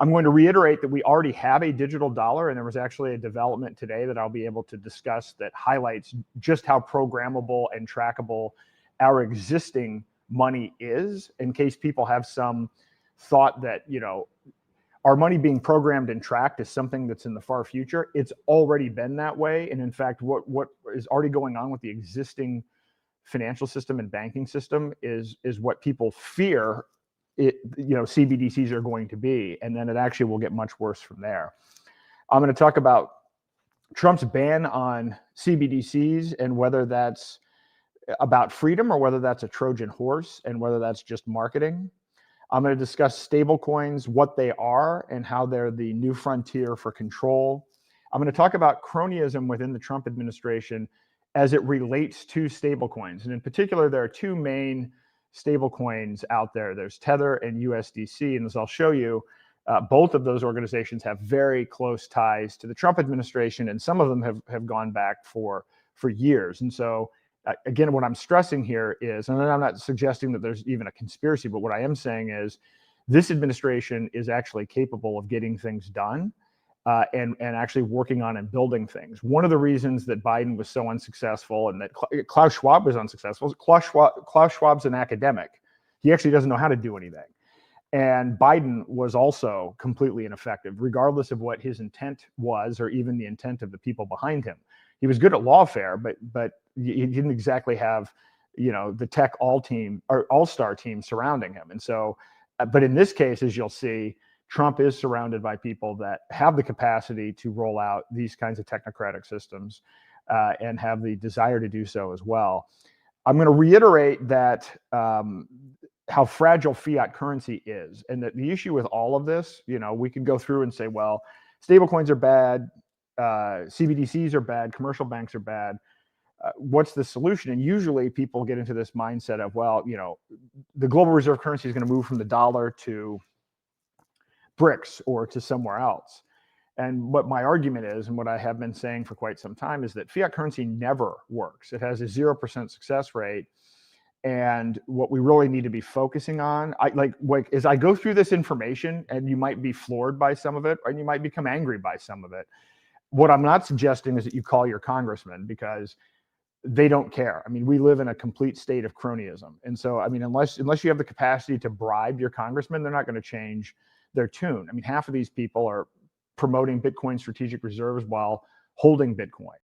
I'm going to reiterate that we already have a digital dollar, and there was actually a development today that I'll be able to discuss that highlights just how programmable and trackable our existing money is, in case people have some thought that, you know, our money being programmed and tracked is something that's in the far future. It's already been that way. And in fact, what is already going on with the existing financial system and banking system is what people fear CBDCs are going to be, and then it actually will get much worse from there. I'm going to talk about Trump's ban on CBDCs and whether that's about freedom or whether that's a Trojan horse and whether that's just marketing. I'm going to discuss stablecoins, what they are and how they're the new frontier for control. I'm going to talk about cronyism within the Trump administration as it relates to stablecoins. And in particular, there are two main stablecoins out there. There's Tether and USDC. And as I'll show you, both of those organizations have very close ties to the Trump administration, and some of them have gone back for years. And so again, what I'm stressing here is, and I'm not suggesting that there's even a conspiracy, but what I am saying is this administration is actually capable of getting things done and actually working on and building things. One of the reasons that Biden was so unsuccessful and that Klaus Schwab was unsuccessful is Klaus Schwab's an academic. He actually doesn't know how to do anything. And Biden was also completely ineffective, regardless of what his intent was or even the intent of the people behind him. He was good at lawfare, but he didn't exactly have, you know, the tech all-star team surrounding him. And so, but in this case, as you'll see, Trump is surrounded by people that have the capacity to roll out these kinds of technocratic systems and have the desire to do so as well. I'm going to reiterate that how fragile fiat currency is, and that the issue with all of this, you know, we could go through and say, well, stablecoins are bad, CBDCs are bad, commercial banks are bad. What's the solution? And usually people get into this mindset of, well, you know, the global reserve currency is going to move from the dollar to BRICS or to somewhere else. And what my argument is, and what I have been saying for quite some time, is that fiat currency never works. It has a 0% success rate. And what we really need to be focusing on, as I go through this information, and you might be floored by some of it, and you might become angry by some of it. What I'm not suggesting is that you call your congressman, because they don't care. I mean, we live in a complete state of cronyism. And so, I mean, unless you have the capacity to bribe your congressman, they're not going to change their tune. I mean, half of these people are promoting Bitcoin strategic reserves while holding Bitcoin.